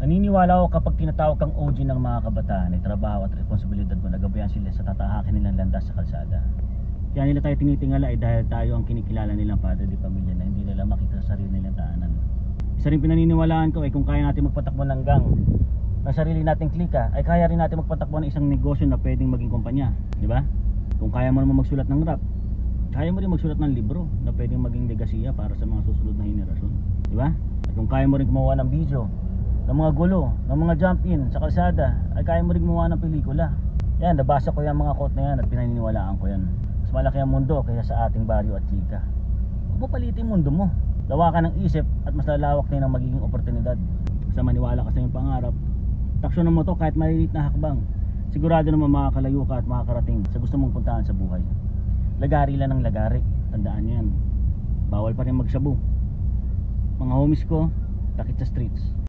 Naniniwala ako kapag tinatawag kang OG ng mga kabataan ay trabaho at responsibilidad mo na gabayan sila sa tatahakin nilang landas sa kalsada. Kaya nila tayo tinitingala ay dahil tayo ang kinikilala nilang padre de pamilya na hindi nila makita sa sarili nilang daanan. Isa rin pinaniniwalaan ko ay kung kaya natin magpatakbo ng gang ng sarili nating klika, ay kaya rin natin magpatakbo ng isang negosyo na pwedeng maging kumpanya, di ba? Kung kaya mo naman magsulat ng rap, kaya mo rin magsulat ng libro na pwedeng maging legasiya para sa mga susunod na henerasyon, di ba? At kung kaya mo rin gumawa ng video, ng mga gulo, ng mga jump in sa kalsada, ay kaya mo rin gumawa ng pelikula. Yan, nabasa ko yung mga quote na yan at pinaniniwalaan ko yan. Mas malaki ang mundo kaysa sa ating baryo at klika. Huwag mo palitin yung mundo mo. Lawakan ng isip at mas lalawak din ang magiging oportunidad. Basta maniwala ka sa iyong pangarap, taksyonan mo to kahit maliliit na hakbang. Sigurado naman makakalayo ka at makakarating sa gusto mong puntahan sa buhay. Lagari lang ng lagari, tandaan nyo yan. Bawal pa rin magshabu. Mga homies ko, takit sa streets.